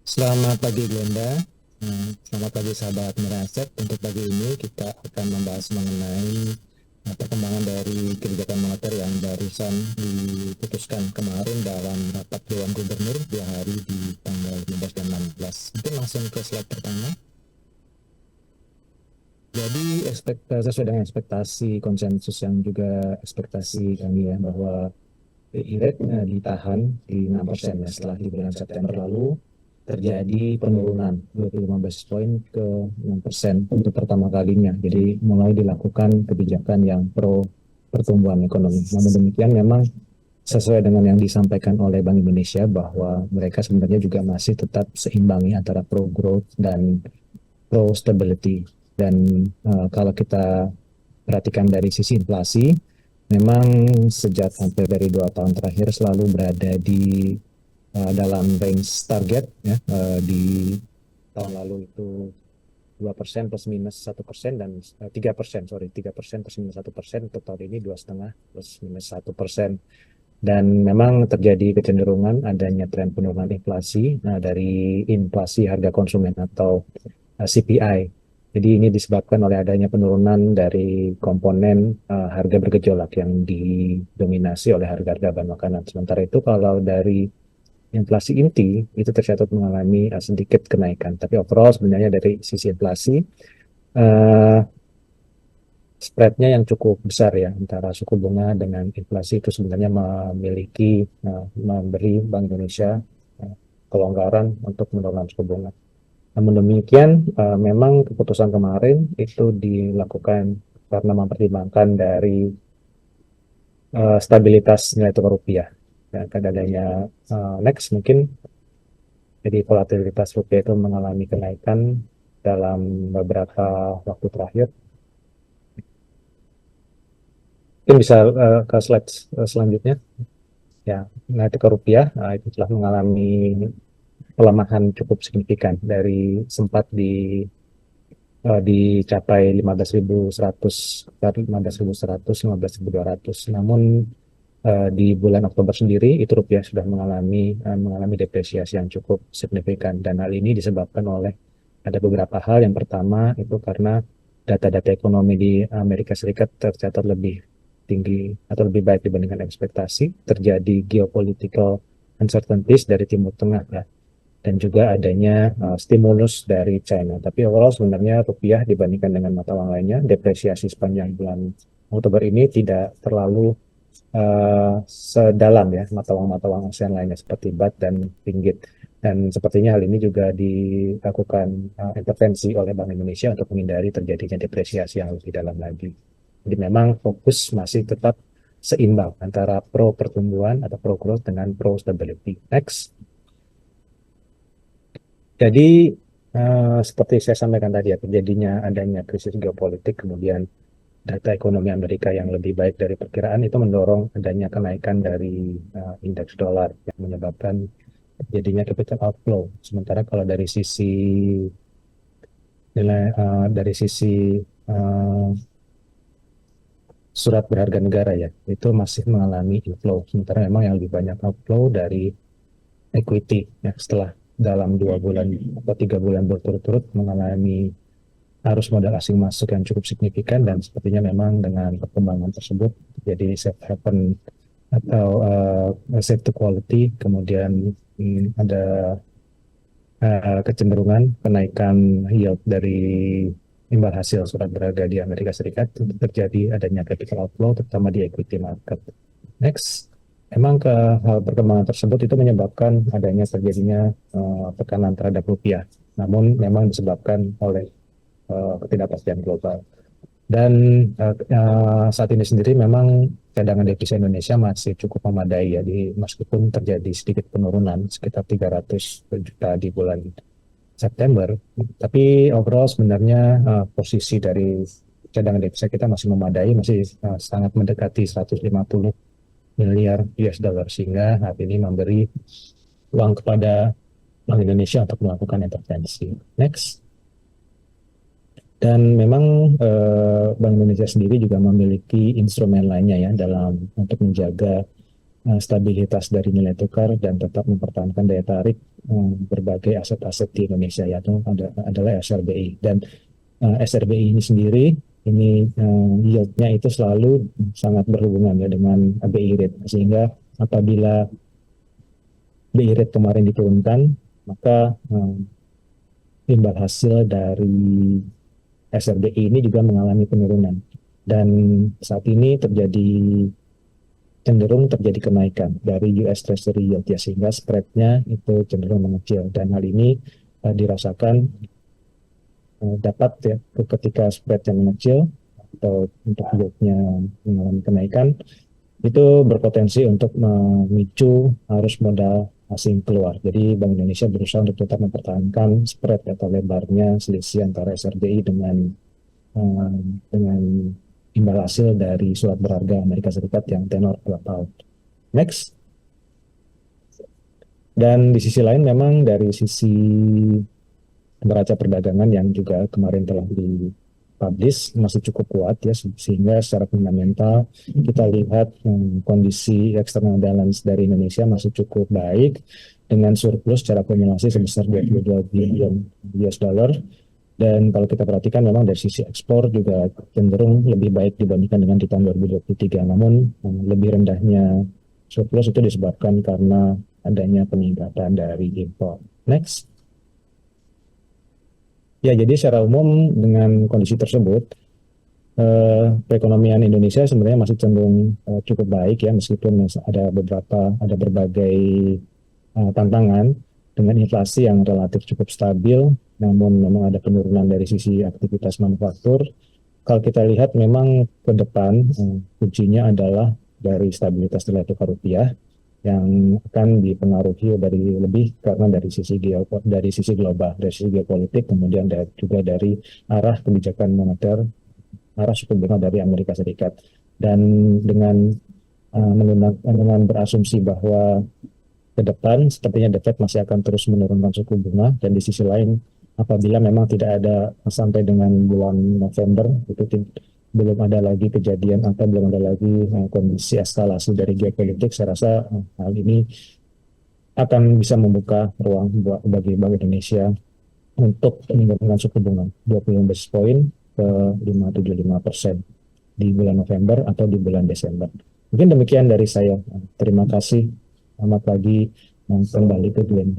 Selamat pagi Glenda. Selamat pagi sahabat Meraset. Untuk pagi ini kita akan membahas mengenai perkembangan dari kebijakan moneter yang barusan diputuskan kemarin dalam rapat Dewan Gubernur 2 hari di tanggal 15 dan 16. Mungkin langsung ke slide pertama. Jadi sesuai dengan ekspektasi konsensus yang juga ekspektasi kami ya bahwa BI rate ditahan di 6% ya setelah di bulan September lalu terjadi penurunan 25 basis point ke 6% untuk pertama kalinya. Jadi mulai dilakukan kebijakan yang pro pertumbuhan ekonomi. Namun demikian memang sesuai dengan yang disampaikan oleh Bank Indonesia bahwa mereka sebenarnya juga masih tetap seimbangi antara pro growth dan pro stability. Dan kalau kita perhatikan dari sisi inflasi, memang sejak hampir dari 2 tahun terakhir selalu berada di dalam range target ya, di tahun lalu itu 2% plus minus 1% dan 3%, sorry 3% plus minus 1%, untuk tahun ini 2,5 plus minus 1%. Dan memang terjadi kecenderungan adanya tren penurunan inflasi dari inflasi harga konsumen atau CPI. Jadi ini disebabkan oleh adanya penurunan dari komponen harga bergejolak yang didominasi oleh harga-harga bahan makanan. Sementara itu kalau dari inflasi inti itu tercatat mengalami sedikit kenaikan. Tapi overall sebenarnya dari sisi inflasi uh, spreadnya yang cukup besar ya antara suku bunga dengan inflasi itu sebenarnya memiliki memberi Bank Indonesia kelonggaran untuk menurunkan suku bunga. Namun demikian, memang keputusan kemarin itu dilakukan karena mempertimbangkan dari stabilitas nilai tukar rupiah. Dan akan adanya next mungkin, jadi volatilitas rupiah itu mengalami kenaikan dalam beberapa waktu terakhir. Mungkin bisa ke slide selanjutnya. Ya, nilai tukar rupiah itu telah mengalami pelemahan cukup signifikan dari sempat dicapai 15.100, 15.100, 15.200. Namun di bulan Oktober sendiri itu rupiah sudah mengalami depresiasi yang cukup signifikan, dan hal ini disebabkan oleh ada beberapa hal. Yang pertama itu karena data-data ekonomi di Amerika Serikat tercatat lebih tinggi atau lebih baik dibandingkan ekspektasi. Terjadi geopolitical uncertainties dari Timur Tengah ya, dan juga adanya stimulus dari China. Tapi overall sebenarnya rupiah dibandingkan dengan mata uang lainnya, depresiasi sepanjang bulan Oktober ini tidak terlalu sedalam ya mata uang ASEAN lainnya seperti baht dan ringgit. Dan sepertinya hal ini juga dilakukan intervensi oleh Bank Indonesia untuk menghindari terjadinya depresiasi yang lebih dalam lagi. Jadi memang fokus masih tetap seimbang antara pro pertumbuhan atau pro growth dengan pro stability. Next. Jadi seperti saya sampaikan tadi ya, terjadinya adanya krisis geopolitik, kemudian data ekonomi Amerika yang lebih baik dari perkiraan itu mendorong adanya kenaikan dari indeks dolar yang menyebabkan jadinya capital outflow. Sementara kalau dari sisi uh, surat berharga negara ya, itu masih mengalami inflow. Sementara memang yang lebih banyak outflow dari equity ya, setelah dalam 2 bulan atau 3 bulan berturut-turut mengalami arus modal asing masuk yang cukup signifikan. Dan sepertinya memang dengan perkembangan tersebut jadi safe haven atau safe to quality, kemudian ada kecenderungan kenaikan yield dari imbal hasil surat berharga di Amerika Serikat, terjadi adanya capital outflow terutama di equity market. Next. Emang hal perkembangan tersebut itu menyebabkan adanya terjadinya tekanan terhadap rupiah. Namun memang disebabkan oleh ketidakpastian global. Dan saat ini sendiri memang cadangan devisa Indonesia masih cukup memadai ya, meskipun terjadi sedikit penurunan sekitar 300 juta di bulan September, tapi overall sebenarnya posisi dari cadangan devisa kita masih memadai, masih sangat mendekati 150 miliar US dollar, sehingga hal ini memberi ruang kepada Bank Indonesia untuk melakukan intervensi. Next. Dan memang Bank Indonesia sendiri juga memiliki instrumen lainnya ya dalam untuk menjaga stabilitas dari nilai tukar dan tetap mempertahankan daya tarik berbagai aset-aset di Indonesia, yaitu adalah SRBI. Dan SRBI ini sendiri ini yield-nya itu selalu sangat berhubungan ya dengan BI rate, sehingga apabila BI rate kemarin diturunkan, maka imbal hasil dari SRBI ini juga mengalami penurunan. Dan saat ini cenderung terjadi kenaikan dari US Treasury yield ya, sehingga spread-nya itu cenderung mengecil, dan hal ini dirasakan dapat ya ketika spread-nya mengecil atau untuk yield-nya mengalami kenaikan, itu berpotensi untuk memicu arus modal asing keluar. Jadi Bank Indonesia berusaha untuk tetap mempertahankan spread atau lebarnya selisih antara SRBI dengan imbal hasil dari surat berharga Amerika Serikat yang tenor 2 tahun. Next. Dan di sisi lain memang dari sisi neraca perdagangan yang juga kemarin telah dipublish masih cukup kuat ya, sehingga secara fundamental kita lihat kondisi external balance dari Indonesia masih cukup baik dengan surplus secara akumulasi sebesar 22 billion US dollar. Dan kalau kita perhatikan memang dari sisi ekspor juga cenderung lebih baik dibandingkan dengan di tahun 2023. Namun lebih rendahnya surplus itu disebabkan karena adanya peningkatan dari impor. Next. Ya, jadi secara umum dengan kondisi tersebut, perekonomian Indonesia sebenarnya masih cenderung cukup baik ya, meskipun ada berbagai tantangan dengan inflasi yang relatif cukup stabil, namun memang ada penurunan dari sisi aktivitas manufaktur. Kalau kita lihat memang ke depan kuncinya adalah dari stabilitas nilai tukar rupiah yang akan dipengaruhi lebih karena dari sisi global, dari sisi geopolitik, kemudian juga dari arah kebijakan moneter, arah suku bunga dari Amerika Serikat. Dan dengan berasumsi bahwa ke depan sepertinya The Fed masih akan terus menurunkan suku bunga, dan di sisi lain apabila memang tidak ada sampai dengan bulan November itu belum ada lagi kejadian atau belum ada lagi kondisi eskalasi dari geopolitik, saya rasa hal ini akan bisa membuka ruang bagi Bank Indonesia untuk menurunkan suku bunga 20 basis point ke 5,75% di bulan November atau di bulan Desember. Mungkin demikian dari saya. Terima kasih. Selamat pagi. Kembali ke Glenn.